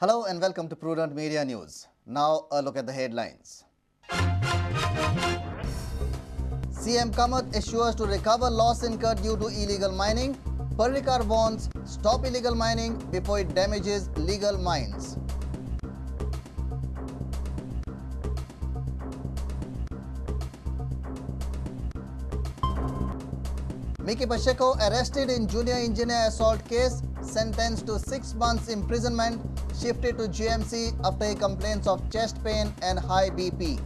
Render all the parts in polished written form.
Hello and welcome to Prudent Media News. Now a look at the headlines. CM Kamat assures to recover loss incurred due to illegal mining. Parrikar warns stop illegal mining before it damages legal mines. Mickey Pacheco arrested in junior engineer assault case, sentenced to 6 months imprisonment, shifted to GMC after he complains of chest pain and high BP.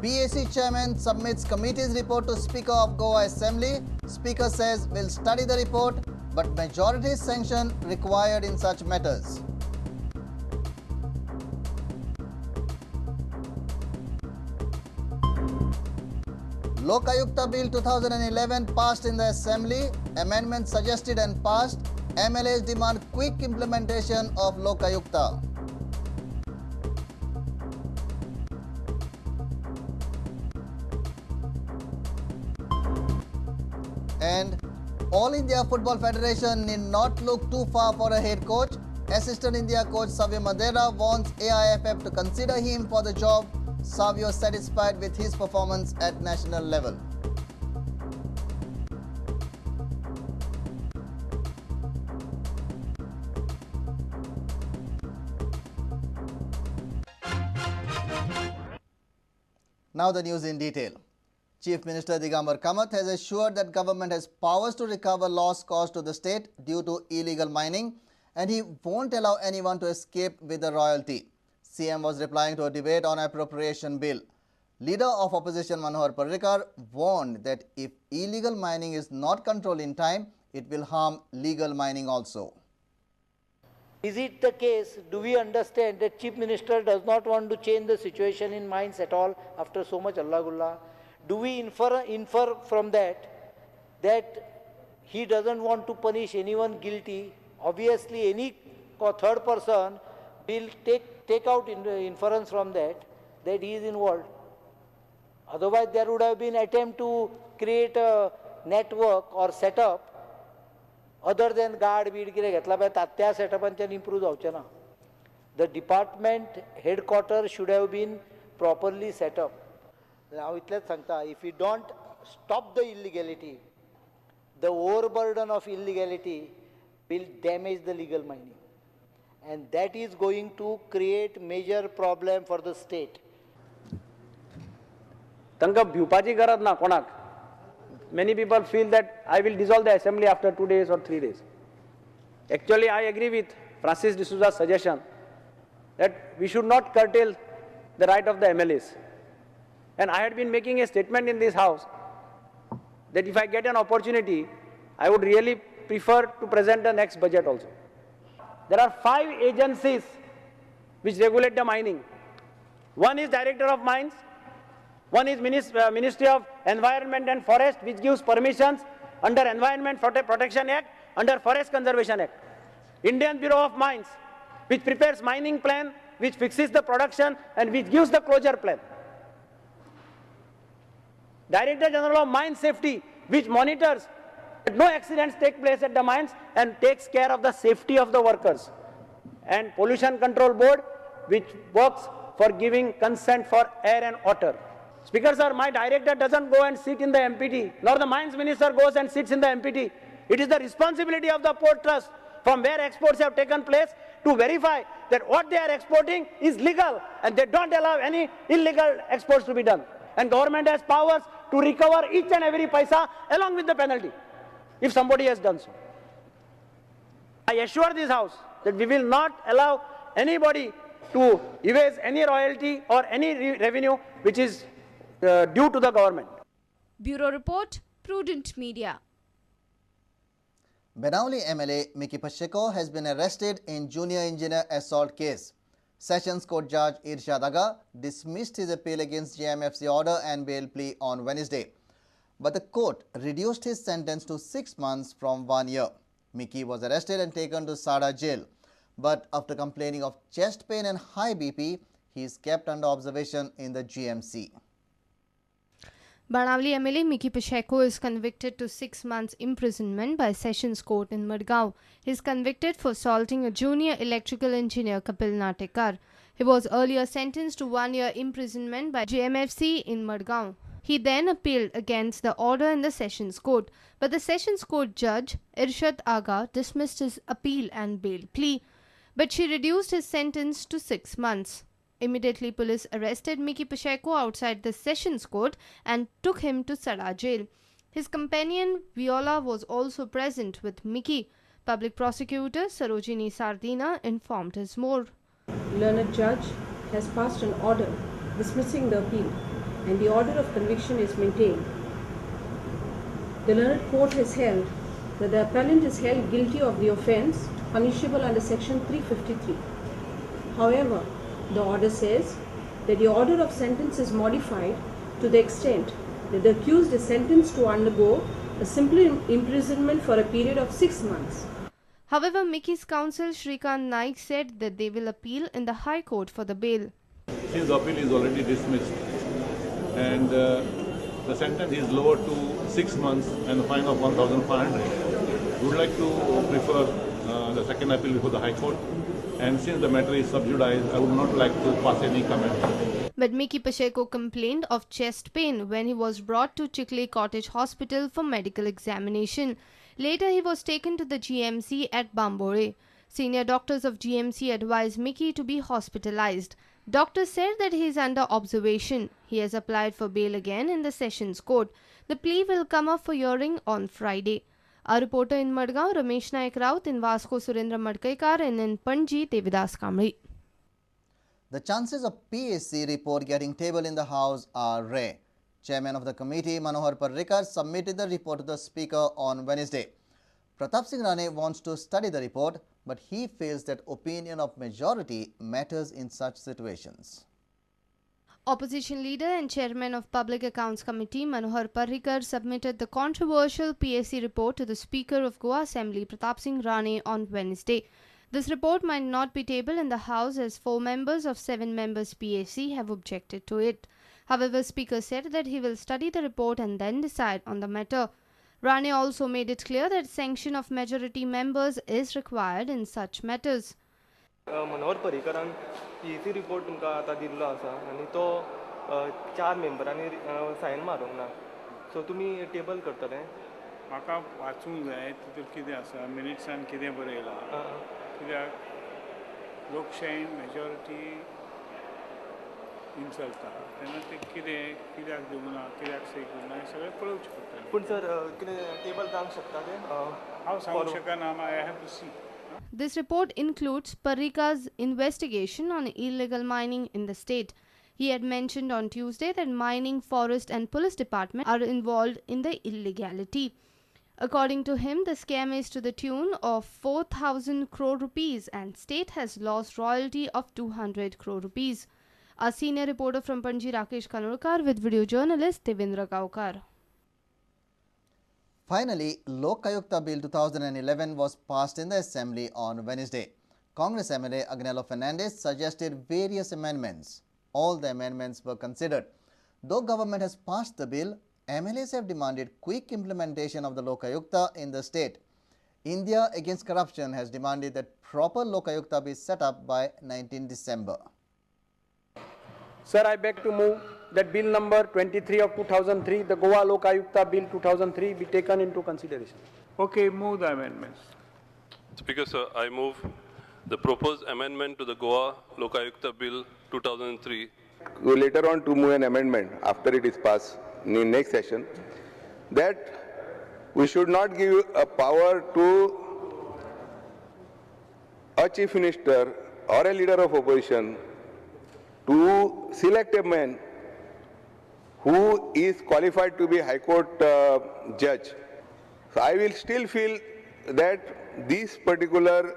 PAC chairman submits committee's report to Speaker of Goa Assembly. Speaker says will study the report, but majority sanction required in such matters. Lok Ayukta Bill 2011 passed in the Assembly. Amendments suggested and passed. MLAs demand quick implementation of Lok Ayukta. And All India Football Federation need not look too far for a head coach. Assistant India coach Savio Madera wants AIFF to consider him for the job. Savio satisfied with his performance at national level. Now the news in detail. Chief Minister Digambar Kamat has assured that government has powers to recover loss caused to the state due to illegal mining, and he won't allow anyone to escape with the royalty. CM was replying to a debate on appropriation bill. Leader of opposition Manohar Parrikar warned that if illegal mining is not controlled in time, it will harm legal mining also. Is it the case, do we understand that Chief Minister does not want to change the situation in mines at all after so much Allah Gulla? Do we infer from that he doesn't want to punish anyone guilty? Obviously, any third person will take out inference from that he is involved. Otherwise, there would have been attempt to create a network or setup other than guard weed setup and improve. The department headquarters should have been properly set up. Now, if we don't stop the illegality, the overburden of illegality will damage the legal mining. And that is going to create major problem for the state. Many people feel that I will dissolve the assembly after 2 days or 3 days. Actually, I agree with Francis D'Souza's suggestion that we should not curtail the right of the MLAs. And I had been making a statement in this house that if I get an opportunity, I would really prefer to present the next budget also. There are 5 agencies which regulate the mining. One is Director of Mines, one is Ministry of Environment and Forest, which gives permissions under Environment Protection Act, under Forest Conservation Act. Indian Bureau of Mines, which prepares mining plan, which fixes the production and which gives the closure plan. Director General of Mine Safety, which monitors that no accidents take place at the mines and takes care of the safety of the workers. And Pollution Control Board, which works for giving consent for air and water. Speaker sir, my director doesn't go and sit in the MPT, nor the mines minister goes and sits in the MPT. It is the responsibility of the port trust from where exports have taken place to verify that what they are exporting is legal and they don't allow any illegal exports to be done. And government has powers to recover each and every paisa along with the penalty if somebody has done so. I assure this House that we will not allow anybody to evade any royalty or any revenue which is due to the government. Bureau Report, Prudent Media. Benavli MLA Mickey Pacheco has been arrested in junior engineer assault case. Sessions Court Judge Irshad Aga dismissed his appeal against JMFC order and bail plea on Wednesday. But the court reduced his sentence to 6 months from 1 year. Mickey was arrested and taken to Sada jail. But after complaining of chest pain and high BP, he is kept under observation in the GMC. Benavli MLA Mickey Pacheco is convicted to 6 months imprisonment by Sessions Court in Madgaon. He is convicted for assaulting a junior electrical engineer, Kapil Natekar. He was earlier sentenced to 1 year imprisonment by JMFC in Madgaon. He then appealed against the order in the Sessions Court, but the Sessions Court Judge Irshad Aga dismissed his appeal and bail plea, but she reduced his sentence to 6 months. Immediately, police arrested Mickey Pacheco outside the Sessions Court and took him to Sada jail. His companion Viola was also present with Mickey. Public prosecutor Sarojini Sardina informed us more. Learned judge has passed an order dismissing the appeal and the order of conviction is maintained. The learned court has held that the appellant is held guilty of the offence punishable under section 353. However, the order says that the order of sentence is modified to the extent that the accused is sentenced to undergo a simple imprisonment for a period of 6 months. However, Mickey's counsel Shrikant Naik said that they will appeal in the High Court for the bail. His appeal is already dismissed and the sentence is lowered to 6 months and a fine of 1,500. We would like to prefer the second appeal before the High Court. And since the matter is sub judice, I would not like to pass any comment. But Mickey Pacheco complained of chest pain when he was brought to Chickley Cottage Hospital for medical examination. Later, he was taken to the GMC at Bambore. Senior doctors of GMC advised Mickey to be hospitalized. Doctors said that he is under observation. He has applied for bail again in the Sessions Court. The plea will come up for hearing on Friday. Our reporter in Madgaon, Ramesh Naik Raut, in Vasco, Surendra Madkaikar, and in Panji, Devidas Kamri. The chances of PSC report getting tabled in the House are rare. Chairman of the committee, Manohar Parrikar, submitted the report to the Speaker on Wednesday. Pratap Singh Rane wants to study the report, but he feels that opinion of majority matters in such situations. Opposition leader and chairman of Public Accounts Committee Manohar Parrikar submitted the controversial PSC report to the Speaker of Goa Assembly Pratap Singh Rane on Wednesday. This report might not be tabled in the House as 4 members of 7 members PSC have objected to it. However, Speaker said that he will study the report and then decide on the matter. Rane also made it clear that sanction of majority members is required in such matters. Manohar पर्रीकरान PSC report तुमकां आतां दिल्लो आसा आनी तो 4 मेंबरांनी सायन मारूंक ना सो तुमी टेबल करतले म्हाका वाचूंक जाय तितूर कितें आसा मिनिट्सान कितें बरयलां कित्याक लोकशायेन मेजॉरिटी हिंस चलता तेन्ना ते कित्याक दिवना कित्याक सही करना हें सगळें पळोवचें पडटलें पूण सर कितें टेबल जावंक शकता तें हांव सांगूंक शकना I have to see. This report includes Parrikar's investigation on illegal mining in the state. He had mentioned on Tuesday that mining, forest and police department are involved in the illegality. According to him, the scam is to the tune of 4,000 crore rupees and state has lost royalty of 200 crore rupees. A senior reporter from Panji, Rakesh Kanurkar, with video journalist Devendra Gaukar. Finally, Lok Ayukta Bill 2011 was passed in the Assembly on Wednesday. Congress MLA Agnello Fernandez suggested various amendments. All the amendments were considered. Though government has passed the bill, MLAs have demanded quick implementation of the Lok Ayukta in the state. India Against Corruption has demanded that proper Lok Ayukta be set up by 19 December. Sir, I beg to move that Bill number 23 of 2003, the Goa Lok Ayukta Bill 2003, be taken into consideration. Okay, move the amendments. Speaker, sir, I move the proposed amendment to the Goa Lok Ayukta Bill 2003. Later on to move an amendment after it is passed in the next session that we should not give a power to a chief minister or a leader of opposition to select a man who is qualified to be High Court judge. So I will still feel that this particular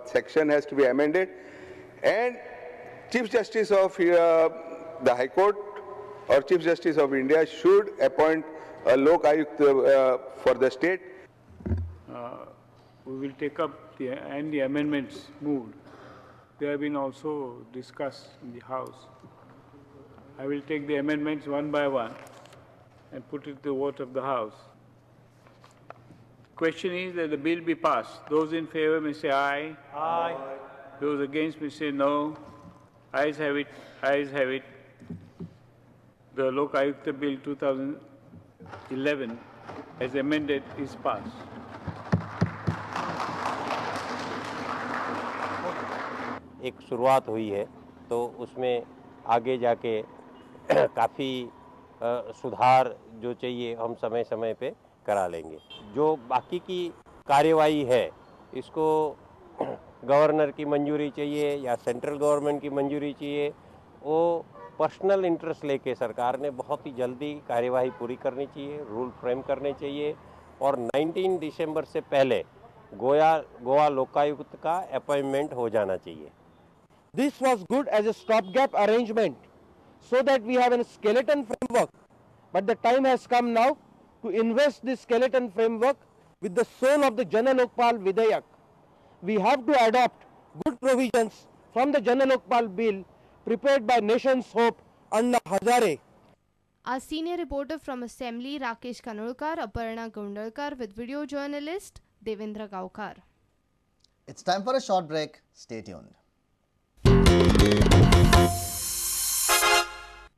section has to be amended, and Chief Justice of the High Court or Chief Justice of India should appoint a Lok Ayukt for the state. We will take up the amendments moved. They have been also discussed in the House. I will take the amendments one by one and put it to the vote of the House. Question is that the bill be passed. Those in favor may say aye. Aye. Those against may say no. Ayes have it. Ayes have it. The Lok Ayukta Bill 2011 as amended is passed. एक शुरुआत हुई है तो उसमें आगे जाके काफ़ी सुधार जो चाहिए हम समय समय पे करा लेंगे। जो बाकी की कार्यवाही है इसको गवर्नर की मंजूरी चाहिए या सेंट्रल गवर्नमेंट की मंजूरी चाहिए, वो पर्सनल इंटरेस्ट लेके सरकार ने बहुत ही जल्दी कार्यवाही पूरी करनी चाहिए, रूल फ्रेम करने चाहिए और 19 दिसंबर से पहले गोवा लोकायुक्त का अपॉइंटमेंट हो जाना चाहिए। This was good as a stopgap arrangement so that we have a skeleton framework, but the time has come now to invest this skeleton framework with the soul of the Jana Lokpal Vidayak. We have to adopt good provisions from the Jana Lokpal bill prepared by Nation's Hope Anna Hazare. Our senior reporter from Assembly Rakesh Kanolkar, Aparna Gondalkar with video journalist Devendra Gaukar. It's time for a short break. Stay tuned.